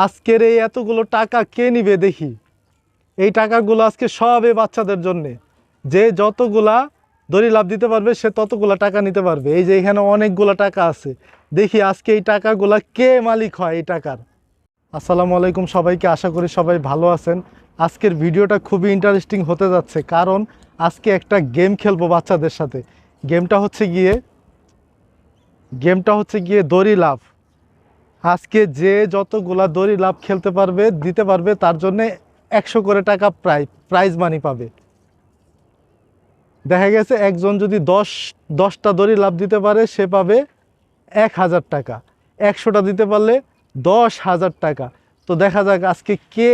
আজকের এই এতগুলো টাকা কে নিবে দেখি। এই টাকাগুলো আজকে সব এই বাচ্চাদের জন্যে। যে যতগুলা দড়ি লাভ দিতে পারবে সে ততগুলা টাকা নিতে পারবে। এই যে এখানে অনেকগুলো টাকা আছে, দেখি আজকে এই টাকাগুলা কে মালিক হয় এই টাকার। আসসালামু আলাইকুম সবাইকে, আশা করি সবাই ভালো আছেন। আজকের ভিডিওটা খুবই ইন্টারেস্টিং হতে যাচ্ছে, কারণ আজকে একটা গেম খেলবো বাচ্চাদের সাথে। গেমটা হচ্ছে গিয়ে দড়ি লাভ। আজকে যে যতগুলা দড়ি লাভ খেলতে পারবে, দিতে পারবে, তার জন্য 100 করে টাকা প্রাইজ মানি পাবে। দেখা গেছে একজন যদি 10টা দড়ি লাভ দিতে পারে সে পাবে 1000 টাকা, 100টা দিতে পারলে 10,000 টাকা। তো দেখা যাক আজকে কে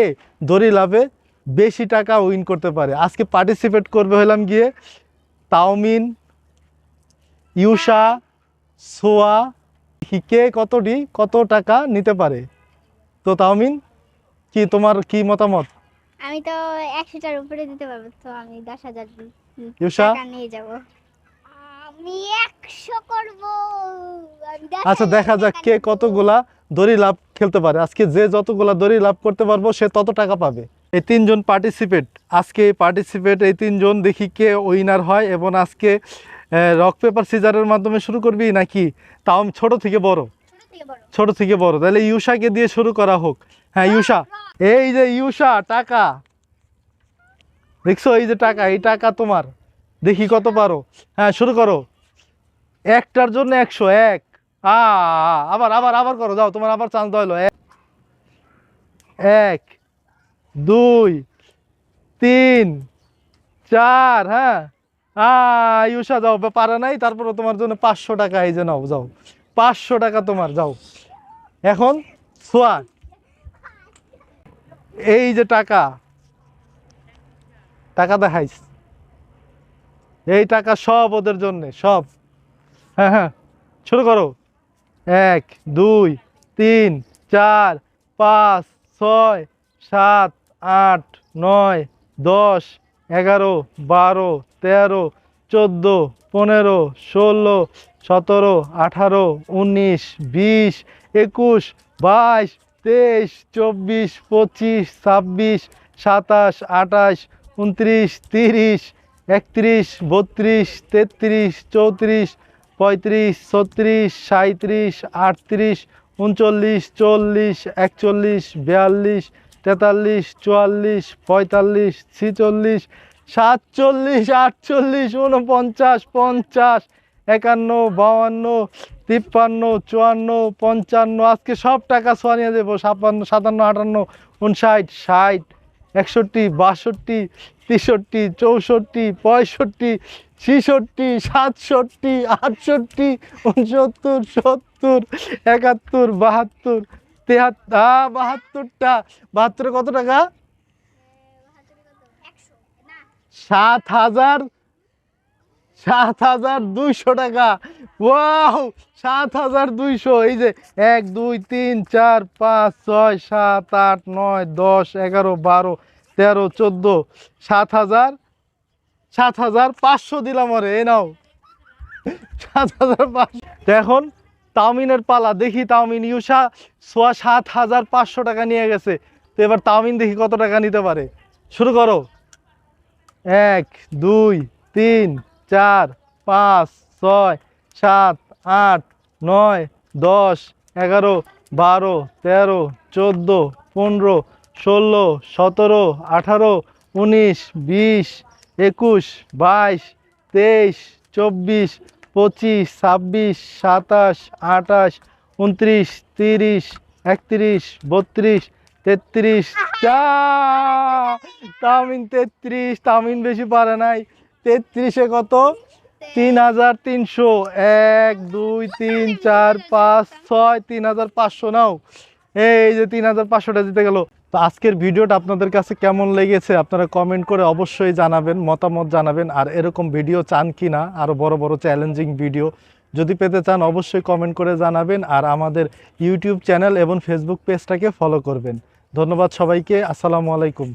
দড়ি লাভে বেশি টাকা উইন করতে পারে। আজকে পার্টিসিপেট করবে হলাম গিয়ে তাওমিন, ইউসা, সোয়া। কে কত টাকা নিতে পারে। তো তাওমিন, তোমার কি মতামত? আমি তো 100টার উপরে দিতে পারবো, তো আমি 10,000 ইউসা? টাকা নিয়ে যাব। আমি 100 করব। আচ্ছা, দেখা যাক কে কতগুলা দড়ি লাভ খেলতে পারে। আজকে যে যতগুলা দড়ি লাভ করতে পারবো সে তত টাকা পাবে। এই তিনজন পার্টিসিপেট, এই তিনজন, দেখি কে উইনার হয়। এবং আজকে রক পেপার সিজারের মাধ্যমে শুরু করবি নাকি তাও ছোট থেকে বড়? ছোট থেকে বড়। তাহলে ইউসাকে দিয়ে শুরু করা হোক। হ্যাঁ ইউসা, এই যে ইউসা, টাকা দেখছো? এই যে টাকা, এই টাকা তোমার। দেখি কত পারো। হ্যাঁ শুরু করো। একটার জন্য 100। আবার আবার আবার করো, যাও, তোমার আবার চান্স দেওয়া হলো। 1, 2, 3, 4। হ্যাঁ ইউসা যাও, পারে নাই। তারপরে তোমার জন্য 500 টাকা, এই যে নাও, যাও, 500 টাকা তোমার, যাও। এখন সোয়া, এই যে টাকা দেখাইস, এই টাকা সব ওদের জন্য, সব। হ্যাঁ হ্যাঁ শুরু করো। 1, 2, 3, 4, 5, 6, 7, 8, 9, 10, 11, 12, 13, 14, 15, 16, 17, 18, 19, 20, 21, 22, 23, 24, 25, 26, 27, 28, 29, 30, 31, 32, 33, 34, 35, 36, 37, 38, 39, 40, 41, 42, 43, 44, 45, 46, 47, 48, 49, 50, 51, 52, 53, 54, 55। আজকে সব টাকা ছোঁয়া নিয়ে যাবো। 56, 57, 58, 59, 60, 61, 62, 63, 64, 65, 66, 67, 68, 69, 70, 71, 72, 73, 72 কত টাকা? 7,200 টাকা। ওয়াও, 7,200। এই যে 1, 2, 3, 4, 5, 6, 7, 8, 9, 10, 11, 12, 13, 14, 7,500 দিলাম। ওরে, এই নাও 7,500। তো এখন তাওমিনের পালা। দেখি তাওমিন, ইউসা, সোয়া 7,500 টাকা নিয়ে গেছে। তো এবার তাওমিন দেখি কত টাকা নিতে পারে। শুরু করো। 1, 2, 3, 4, 5, 6, 7, 8, 9, 10, 11, 12, 13, 14, 15, 16, 17, 18, 19, 20, 21, 22, 23, 24, 25, 26, 27, 28, 29, 30, 31, 32, 33। তামিন 33। তামিন বেশি পারে নাই। 33-এ কত? 3,300। 1, 2, 3, 4, 5, 6, 3,500 নাও। এই যে 3,500টা জিতে গেল। তো আজকের ভিডিওটা আপনাদের কাছে কেমন লেগেছে আপনারা কমেন্ট করে অবশ্যই জানাবেন, মতামত জানাবেন। আর এরকম ভিডিও চান কি না, আরও বড় বড় চ্যালেঞ্জিং ভিডিও যদি পেতে চান অবশ্যই কমেন্ট করে জানাবেন। আর আমাদের ইউটিউব চ্যানেল এবং ফেসবুক পেজটাকে ফলো করবেন। ধন্যবাদ সবাইকে। আসসালামু আলাইকুম।